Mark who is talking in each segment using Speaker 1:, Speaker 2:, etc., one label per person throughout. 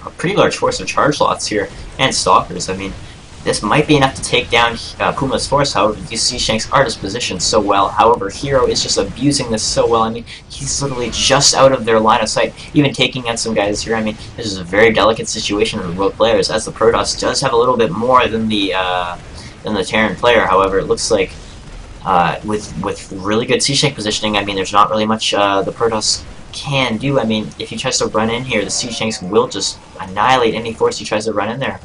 Speaker 1: a pretty large force of charge lots here and stalkers. I mean, this might be enough to take down Puma's force. However, these Sea Shanks are just positioned so well. However, HerO is just abusing this so well. I mean, he's literally just out of their line of sight, even taking out some guys here. I mean, this is a very delicate situation for both players, as the Protoss does have a little bit more than the Terran player. However, it looks like with really good Sea Shank positioning, I mean, there's not really much the Protoss can do. I mean, if he tries to run in here, the Sea Shanks will just annihilate any force he tries to run in there.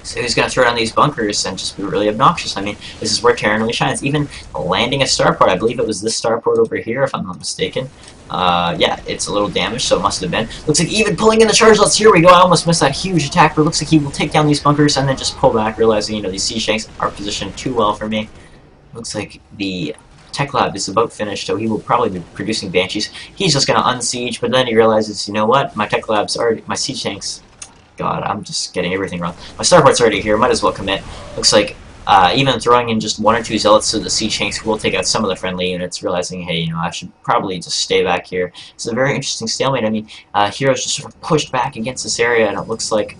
Speaker 1: So he's going to throw down these bunkers and just be really obnoxious. I mean, this is where Terran really shines. Even landing a starport, I believe it was this starport over here, if I'm not mistaken. Yeah, it's a little damaged, so it must have been. Looks like even pulling in the charge lots. Here we go. I almost missed that huge attack, but it looks like he will take down these bunkers and then just pull back, realizing, you know, these Sea Shanks are positioned too well for me. Looks like the Tech Lab is about finished, so he will probably be producing Banshees. He's just going to unsiege, but then he realizes, you know what, my Tech Lab's already, my Sea Shanks, God, I'm just getting everything wrong. My starport's already here, might as well commit. Looks like even throwing in just 1 or 2 Zealots to the Sea Shanks will take out some of the friendly units, realizing, hey, you know, I should probably just stay back here. It's a very interesting stalemate. I mean, HerO's just sort of pushed back against this area, and it looks like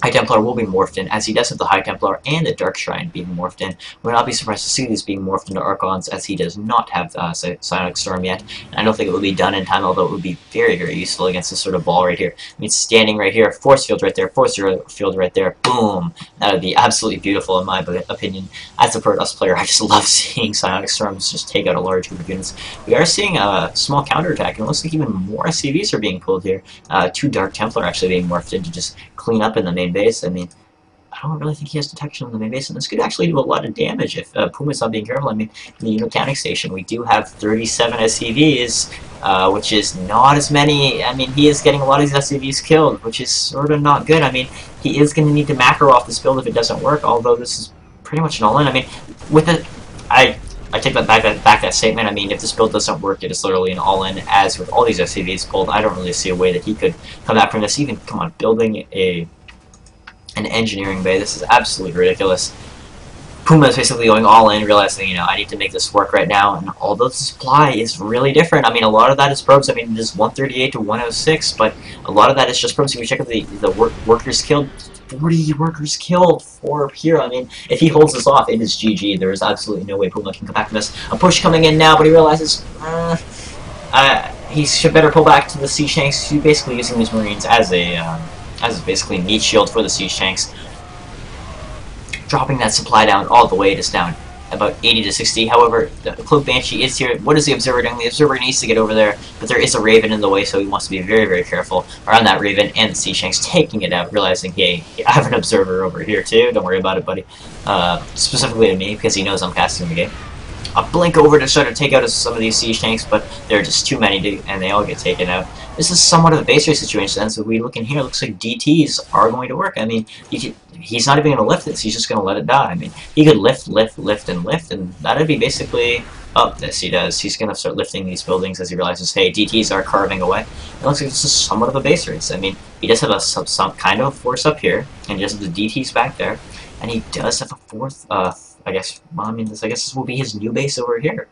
Speaker 1: High Templar will be morphed in, as he does have the High Templar and the Dark Shrine being morphed in. Would not be surprised to see these being morphed into Archons, as he does not have Psionic Storm yet. And I don't think it will be done in time, although it would be very, very useful against this sort of ball right here. I mean, standing right here, force field right there, force field right there, boom! That would be absolutely beautiful in my opinion. As a Protoss player, I just love seeing Psionic Storms just take out a large group of units. We are seeing a small counterattack, and it looks like even more SCVs are being pulled here. 2 Dark Templar actually being morphed in to just clean up in the main base. I mean, I don't really think he has detection on the main base, and this could actually do a lot of damage if Puma's not being careful. I mean, in the unit counting station, we do have 37 SCVs, which is not as many. I mean, he is getting a lot of these SCVs killed, which is sort of not good. I mean, he is going to need to macro off this build if it doesn't work, although this is pretty much an all-in. I mean, with it, I take that back that statement. I mean, if this build doesn't work, it is literally an all-in. As with all these SCVs pulled, I don't really see a way that he could come back from this. Even, come on, building an engineering bay, this is absolutely ridiculous. Puma is basically going all in, realizing, you know, I need to make this work right now, and although the supply is really different, I mean, a lot of that is probes. I mean, it is 138 to 106, but a lot of that is just probes. If you check out the workers killed, 40 workers killed for HerO. I mean, if he holds this off, it is GG. There is absolutely no way Puma can come back from this. A push coming in now, but he realizes he should better pull back to the Sea Shanks. He's basically using these Marines as basically meat shield for the Sea Shanks. Dropping that supply down all the way, just down about 80 to 60. However, the Cloak Banshee is here. What is the Observer doing? The Observer needs to get over there, but there is a Raven in the way, so he wants to be very, very careful around that Raven and the Sea Shanks, taking it out, realizing, hey, I have an Observer over here too. Don't worry about it, buddy. Specifically to me, because he knows I'm casting the game. I'll blink over to try to take out some of these Sea Shanks, but there are just too many, and they all get taken out. This is somewhat of a base race situation, and so we look in here, it looks like DTs are going to work. I mean, he's not even going to lift this, he's just going to let it die. I mean, he could lift, and that'd be basically... Oh, yes, he does. He's going to start lifting these buildings as he realizes, hey, DTs are carving away. It looks like this is somewhat of a base race. I mean, he does have some kind of force up here, and he does have the DTs back there, and he does have a fourth, I guess, well, I mean, I guess this will be his new base over here.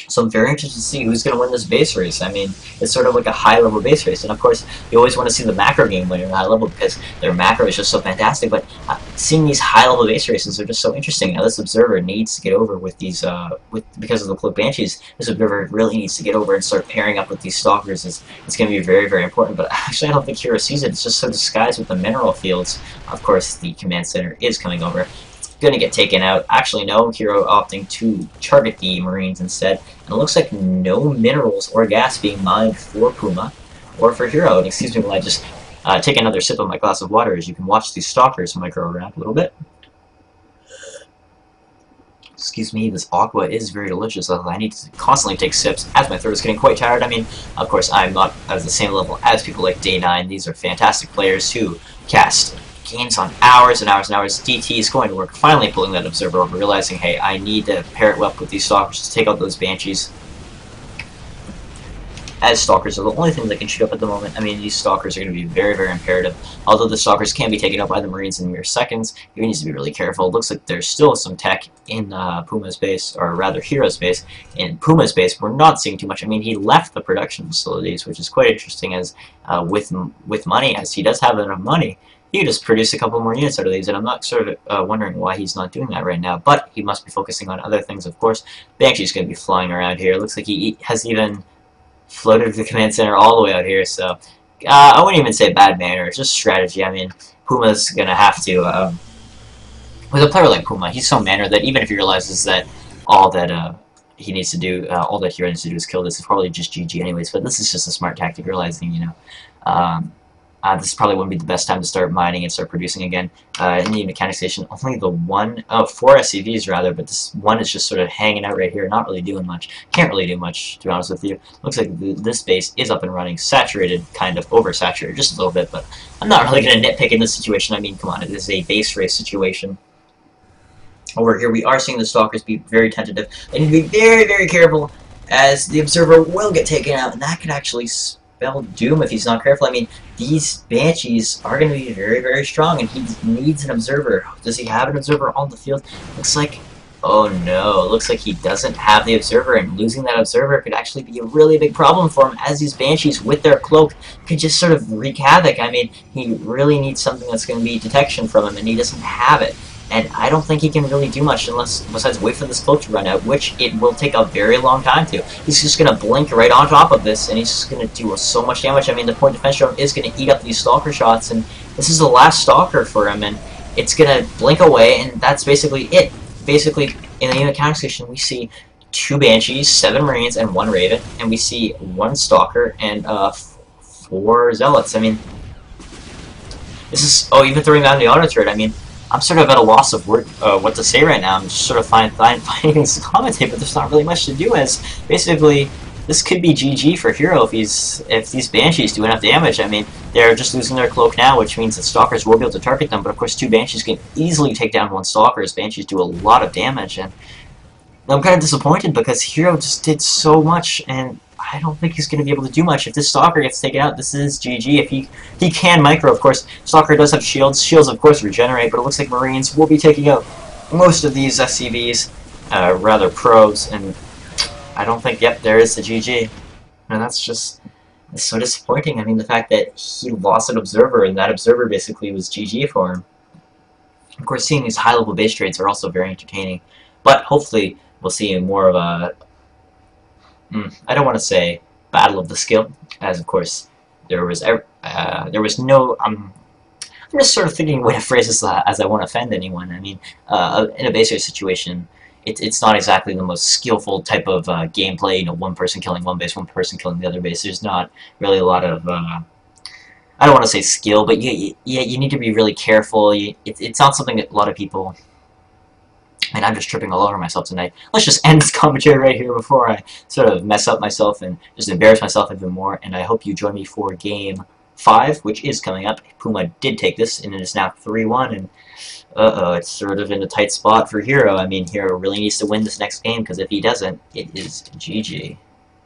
Speaker 1: So I'm very interested to see who's going to win this base race. I mean, it's sort of like a high-level base race. And, of course, you always want to see the macro game winner at high level because their macro is just so fantastic. But seeing these high-level base races are just so interesting. Now, this Observer needs to get over with these, because of the Cloak Banshees, this Observer really needs to get over and start pairing up with these Stalkers. It's going to be very, very important. But actually, I don't think HerO sees it. It's just so disguised with the mineral fields. Of course, the command center is coming over. Going to get taken out. Actually, no, HerO opting to target the Marines instead. And it looks like no minerals or gas being mined for Puma or for HerO. And excuse me while I just take another sip of my glass of water, as you can watch these Stalkers micro ramp a little bit. Excuse me, this aqua is very delicious. I need to constantly take sips as my throat is getting quite tired. I mean, of course, I'm not at the same level as people like Day9. These are fantastic players who cast gains on hours and hours and hours. DT is going to work, finally pulling that Observer over, realizing, hey, I need to pair it up with these Stalkers to take out those Banshees. as Stalkers are the only thing that can shoot up at the moment. I mean, these Stalkers are going to be very, very imperative. Although the Stalkers can be taken out by the Marines in mere seconds, he needs to be really careful. It looks like there's still some tech in Puma's base, or rather HerO's base. In Puma's base, we're not seeing too much. I mean, he left the production facilities, which is quite interesting, as with money, as he does have enough money. He could just produce a couple more units out of these, and I'm not sort of wondering why he's not doing that right now. But he must be focusing on other things, of course. Banshee's going to be flying around here. It looks like he has even floated the command center all the way out here, so I wouldn't even say bad manner, it's just strategy. I mean, Puma's going to have to, with a player like Puma, he's so mannered that even if he realizes that all that he needs to do, all that HerO needs to do is kill this, it's probably just GG anyways, but this is just a smart tactic, realizing, you know, this probably wouldn't be the best time to start mining and start producing again. In the mechanic station, only the four SCVs rather, but this one is just sort of hanging out right here, not really doing much. Can't really do much, to be honest with you. Looks like this base is up and running, saturated, kind of oversaturated, just a little bit, but I'm not really going to nitpick in this situation. I mean, come on, it is a base race situation. Over here, we are seeing the Stalkers be very tentative. They need to be very, very careful, as the Observer will get taken out, and that could actually spell doom if he's not careful. I mean, these Banshees are going to be very, very strong, and he needs an Observer. Does he have an Observer on the field? Looks like, oh no, looks like he doesn't have the Observer, and losing that Observer could actually be a really big problem for him, as these Banshees with their cloak could just sort of wreak havoc. I mean, he really needs something that's going to be detection from him, and he doesn't have it. And I don't think he can really do much besides wait for this cloak to run out, which it will take a very long time to. He's just going to blink right on top of this, and he's just going to do so much damage. I mean, the point defense drone is going to eat up these Stalker shots, and this is the last Stalker for him, and it's going to blink away, and that's basically it. Basically, in the unit counter station, we see 2 Banshees, 7 Marines, and 1 Raven, and we see 1 Stalker and 4 Zealots. I mean, this is, oh, even throwing down the auto turret, I mean, I'm sort of at a loss of what to say right now. I'm just sort of finding things to commentate, but there's not really much to do, as basically this could be GG for HerO if these Banshees do enough damage. I mean, they're just losing their cloak now, which means that Stalkers will be able to target them, but of course 2 Banshees can easily take down 1 Stalker, as Banshees do a lot of damage, and I'm kind of disappointed because HerO just did so much, and I don't think he's going to be able to do much. If this Stalker gets taken out, this is GG. If he can micro, of course. Stalker does have shields. Shields, of course, regenerate, but it looks like Marines will be taking out most of these SCVs, rather probes, and I don't think, yep, there is the GG. And that's just so disappointing. I mean, the fact that he lost an Observer, and that Observer basically was GG for him. Of course, seeing these high-level base trades are also very entertaining, but hopefully we'll see more of a I don't want to say battle of the skill, as of course there was no. I'm just sort of thinking way to phrase this as I won't offend anyone. I mean, in a base race situation, it's not exactly the most skillful type of gameplay. You know, one person killing one base, one person killing the other base. There's not really a lot of I don't want to say skill, but you need to be really careful. It's not something that a lot of people. And I'm just tripping all over myself tonight. Let's just end this commentary right here before I sort of mess up myself and just embarrass myself even more. And I hope you join me for Game 5, which is coming up. Puma did take this, and it is now 3-1. And it's sort of in a tight spot for HerO. I mean, HerO really needs to win this next game, because if he doesn't, it is GG.